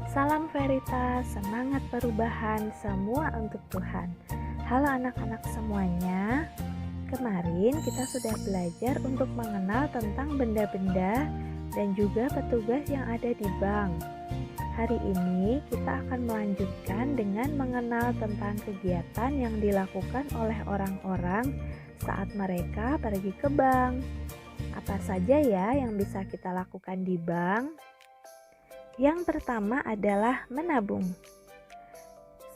Salam Veritas, semangat perubahan, semua untuk Tuhan. Halo anak-anak semuanya. Kemarin kita sudah belajar untuk mengenal tentang benda-benda dan juga petugas yang ada di bank. Hari ini kita akan melanjutkan dengan mengenal tentang kegiatan yang dilakukan oleh orang-orang saat mereka pergi ke bank. Apa saja ya yang bisa kita lakukan di bank? Yang pertama adalah menabung.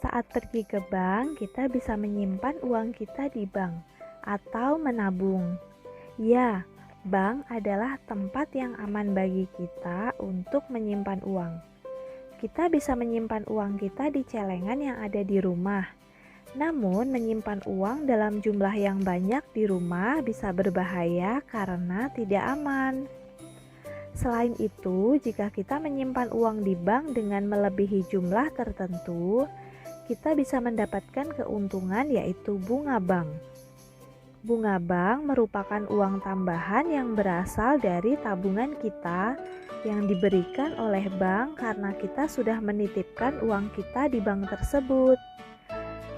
Saat pergi ke bank, kita bisa menyimpan uang kita di bank atau menabung. Ya, bank adalah tempat yang aman bagi kita untuk menyimpan uang. Kita bisa menyimpan uang kita di celengan yang ada di rumah. Namun, menyimpan uang dalam jumlah yang banyak di rumah bisa berbahaya karena tidak aman. Selain itu, jika kita menyimpan uang di bank dengan melebihi jumlah tertentu, kita bisa mendapatkan keuntungan yaitu bunga bank. Bunga bank merupakan uang tambahan yang berasal dari tabungan kita yang diberikan oleh bank karena kita sudah menitipkan uang kita di bank tersebut.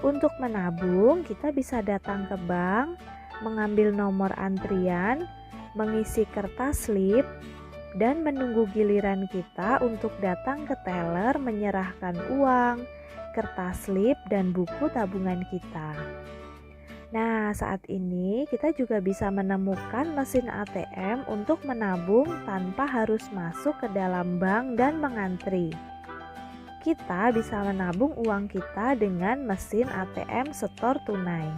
Untuk menabung, kita bisa datang ke bank, mengambil nomor antrian, mengisi kertas slip, dan menunggu giliran kita untuk datang ke teller menyerahkan uang, kertas slip, dan buku tabungan kita. Nah, saat ini kita juga bisa menemukan mesin ATM untuk menabung tanpa harus masuk ke dalam bank dan mengantri. Kita bisa menabung uang kita dengan mesin ATM setor tunai.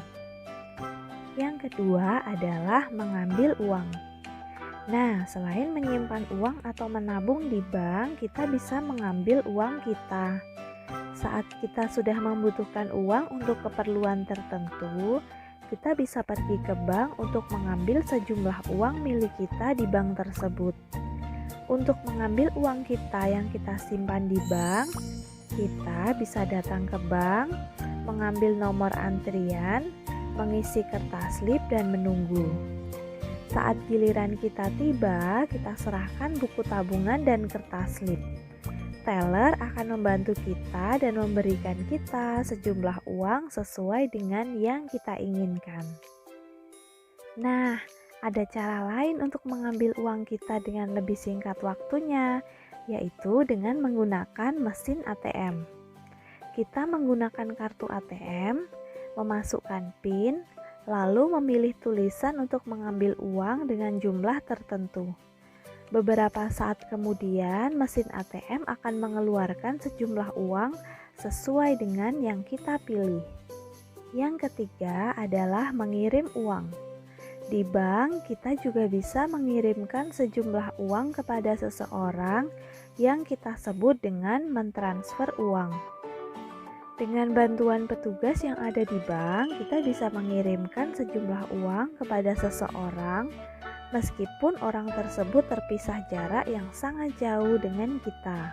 Yang kedua adalah mengambil uang. Nah, selain menyimpan uang atau menabung di bank, kita bisa mengambil uang kita. Saat kita sudah membutuhkan uang untuk keperluan tertentu, kita bisa pergi ke bank untuk mengambil sejumlah uang milik kita di bank tersebut. Untuk mengambil uang kita yang kita simpan di bank, kita bisa datang ke bank, mengambil nomor antrian, mengisi kertas slip, dan menunggu. Saat giliran kita tiba, kita serahkan buku tabungan dan kertas slip. Teller akan membantu kita dan memberikan kita sejumlah uang sesuai dengan yang kita inginkan. Nah, ada cara lain untuk mengambil uang kita dengan lebih singkat waktunya, yaitu dengan menggunakan mesin ATM. Kita menggunakan kartu ATM, memasukkan PIN, lalu memilih tulisan untuk mengambil uang dengan jumlah tertentu. Beberapa saat kemudian, mesin ATM akan mengeluarkan sejumlah uang sesuai dengan yang kita pilih. Yang ketiga adalah mengirim uang. Di bank, kita juga bisa mengirimkan sejumlah uang kepada seseorang yang kita sebut dengan mentransfer uang. Dengan bantuan petugas yang ada di bank, kita bisa mengirimkan sejumlah uang kepada seseorang meskipun orang tersebut terpisah jarak yang sangat jauh dengan kita.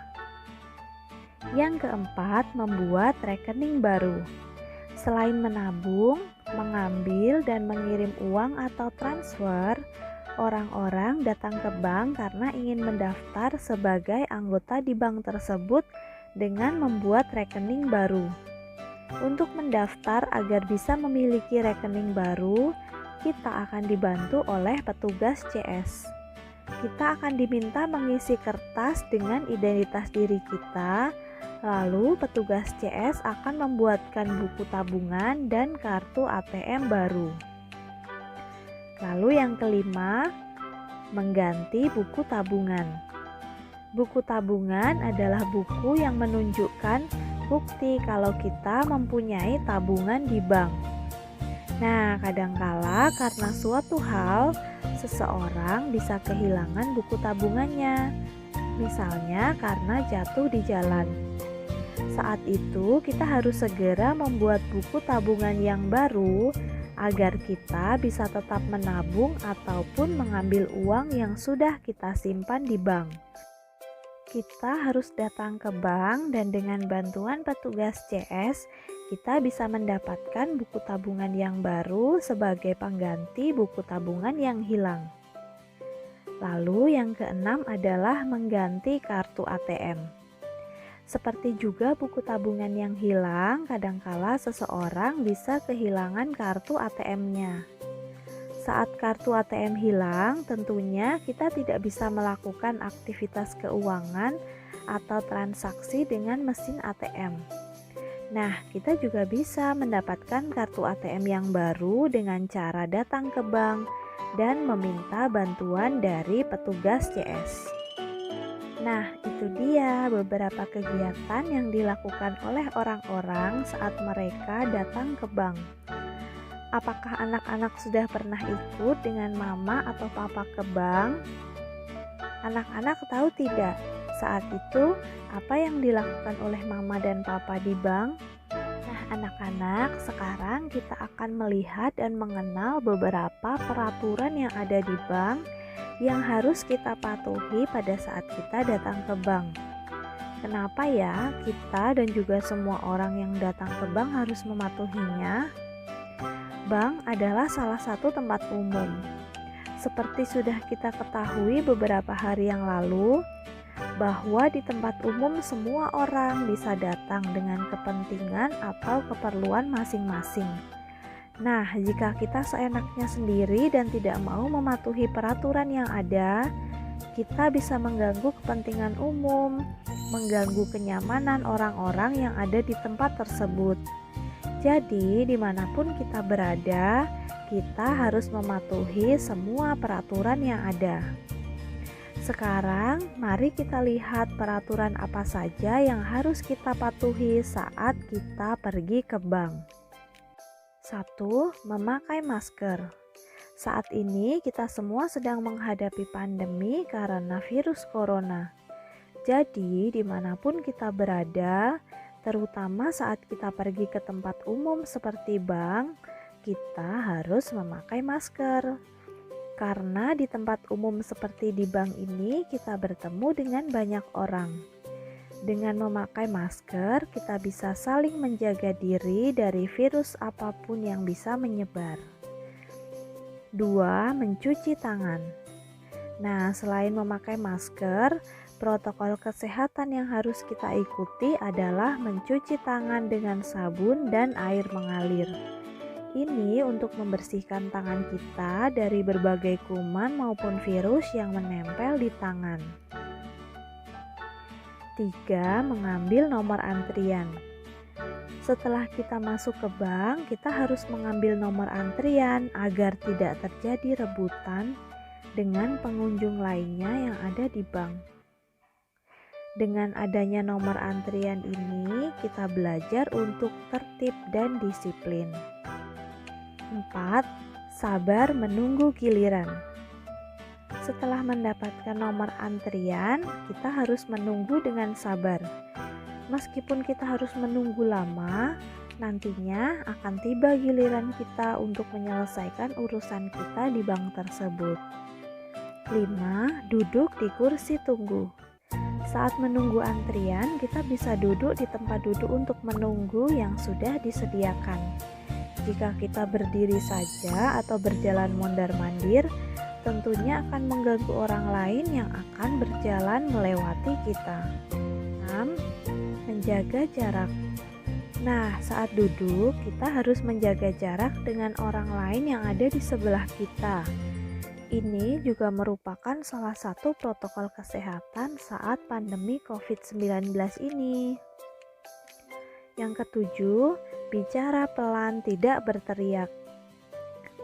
Yang keempat, membuat rekening baru. Selain menabung, mengambil, dan mengirim uang atau transfer, orang-orang datang ke bank karena ingin mendaftar sebagai anggota di bank tersebut dengan membuat rekening baru. Untuk mendaftar agar bisa memiliki rekening baru, kita akan dibantu oleh petugas CS. Kita akan diminta mengisi kertas dengan identitas diri kita, lalu petugas CS akan membuatkan buku tabungan dan kartu ATM baru. Lalu yang kelima, mengganti buku tabungan. Buku tabungan adalah buku yang menunjukkan bukti kalau kita mempunyai tabungan di bank. Nah, kadangkala karena suatu hal, seseorang bisa kehilangan buku tabungannya, misalnya karena jatuh di jalan. Saat itu, kita harus segera membuat buku tabungan yang baru agar kita bisa tetap menabung ataupun mengambil uang yang sudah kita simpan di bank. Kita harus datang ke bank dan dengan bantuan petugas CS, kita bisa mendapatkan buku tabungan yang baru sebagai pengganti buku tabungan yang hilang. Lalu yang keenam adalah mengganti kartu ATM. Seperti juga buku tabungan yang hilang, kadangkala seseorang bisa kehilangan kartu ATM-nya. Saat kartu ATM hilang, tentunya kita tidak bisa melakukan aktivitas keuangan atau transaksi dengan mesin ATM. Nah, kita juga bisa mendapatkan kartu ATM yang baru dengan cara datang ke bank dan meminta bantuan dari petugas CS. Nah, itu dia beberapa kegiatan yang dilakukan oleh orang-orang saat mereka datang ke bank. Apakah anak-anak sudah pernah ikut dengan mama atau papa ke bank? Anak-anak tahu tidak, saat itu apa yang dilakukan oleh mama dan papa di bank? Nah, anak-anak, sekarang kita akan melihat dan mengenal beberapa peraturan yang ada di bank yang harus kita patuhi pada saat kita datang ke bank. Kenapa ya kita dan juga semua orang yang datang ke bank harus mematuhinya? Bank adalah salah satu tempat umum. Seperti sudah kita ketahui beberapa hari yang lalu, bahwa di tempat umum semua orang bisa datang dengan kepentingan atau keperluan masing-masing. Nah, jika kita seenaknya sendiri dan tidak mau mematuhi peraturan yang ada, kita bisa mengganggu kepentingan umum, mengganggu kenyamanan orang-orang yang ada di tempat tersebut. Jadi, dimanapun kita berada, kita harus mematuhi semua peraturan yang ada. Sekarang, mari kita lihat peraturan apa saja yang harus kita patuhi saat kita pergi ke bank. 1. Memakai masker. Saat ini kita semua sedang menghadapi pandemi karena virus corona. Jadi, dimanapun kita berada, terutama saat kita pergi ke tempat umum seperti bank, kita harus memakai masker. Karena di tempat umum seperti di bank ini, kita bertemu dengan banyak orang. Dengan memakai masker, kita bisa saling menjaga diri dari virus apapun yang bisa menyebar. 2. Mencuci tangan. Nah, selain memakai masker, protokol kesehatan yang harus kita ikuti adalah mencuci tangan dengan sabun dan air mengalir. Ini untuk membersihkan tangan kita dari berbagai kuman maupun virus yang menempel di tangan. 3. Mengambil nomor antrian. Setelah kita masuk ke bank, kita harus mengambil nomor antrian agar tidak terjadi rebutan dengan pengunjung lainnya yang ada di bank. Dengan adanya nomor antrian ini, kita belajar untuk tertib dan disiplin. 4. Sabar menunggu giliran. Setelah mendapatkan nomor antrian, kita harus menunggu dengan sabar. Meskipun kita harus menunggu lama, nantinya akan tiba giliran kita untuk menyelesaikan urusan kita di bank tersebut. 5. Duduk di kursi tunggu. Saat menunggu antrian, kita bisa duduk di tempat duduk untuk menunggu yang sudah disediakan. Jika kita berdiri saja atau berjalan mondar-mandir, tentunya akan mengganggu orang lain yang akan berjalan melewati kita. 6. Menjaga jarak. Nah, saat duduk, kita harus menjaga jarak dengan orang lain yang ada di sebelah kita. Ini juga merupakan salah satu protokol kesehatan saat pandemi COVID-19 ini. Yang ketujuh, bicara pelan, tidak berteriak.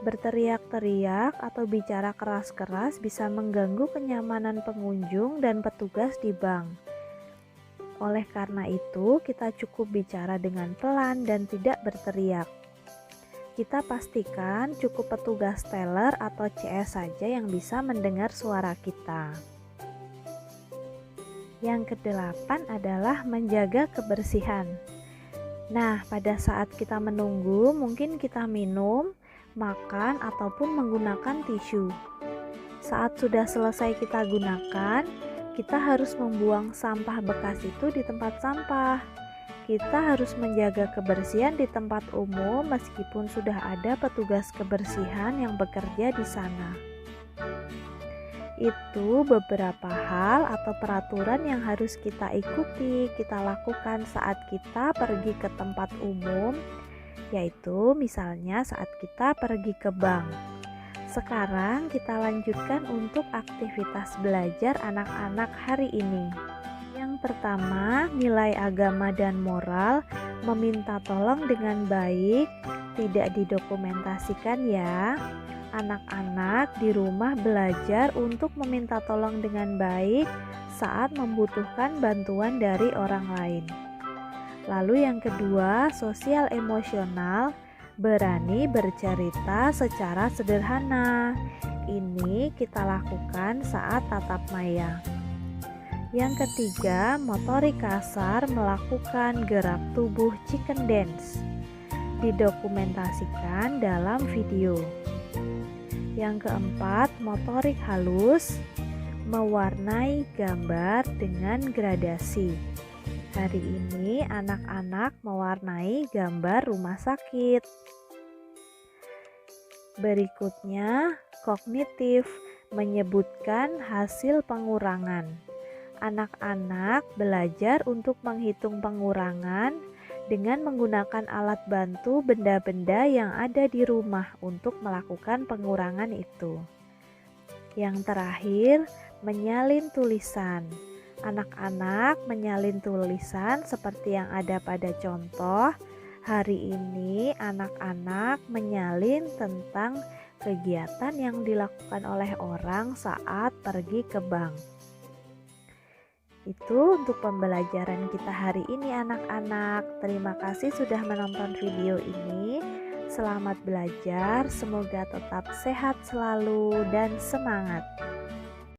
Berteriak-teriak atau bicara keras-keras bisa mengganggu kenyamanan pengunjung dan petugas di bank. Oleh karena itu, kita cukup bicara dengan pelan dan tidak berteriak. Kita pastikan cukup petugas teller atau CS saja yang bisa mendengar suara kita. Yang kedelapan adalah menjaga kebersihan. Nah, pada saat kita menunggu, mungkin kita minum, makan, ataupun menggunakan tisu. Saat sudah selesai kita gunakan, kita harus membuang sampah bekas itu di tempat sampah. Kita harus menjaga kebersihan di tempat umum meskipun sudah ada petugas kebersihan yang bekerja di sana. Itu beberapa hal atau peraturan yang harus kita ikuti, kita lakukan saat kita pergi ke tempat umum, yaitu misalnya saat kita pergi ke bank. Sekarang kita lanjutkan untuk aktivitas belajar anak-anak hari ini. Yang pertama, nilai agama dan moral, meminta tolong dengan baik, tidak didokumentasikan ya. Anak-anak di rumah belajar untuk meminta tolong dengan baik saat membutuhkan bantuan dari orang lain. Lalu yang kedua, sosial emosional, berani bercerita secara sederhana. Ini kita lakukan saat tatap maya. Yang ketiga, motorik kasar, melakukan gerak tubuh chicken dance. Didokumentasikan dalam video. Yang keempat, motorik halus, mewarnai gambar dengan gradasi. Hari ini anak-anak mewarnai gambar rumah sakit. Berikutnya, kognitif, menyebutkan hasil pengurangan. Anak-anak belajar untuk menghitung pengurangan dengan menggunakan alat bantu benda-benda yang ada di rumah untuk melakukan pengurangan itu. Yang terakhir, menyalin tulisan. Anak-anak menyalin tulisan seperti yang ada pada contoh. Hari ini anak-anak menyalin tentang kegiatan yang dilakukan oleh orang saat pergi ke bank. Itu untuk pembelajaran kita hari ini anak-anak. Terima kasih sudah menonton video ini. Selamat belajar, semoga tetap sehat selalu dan semangat.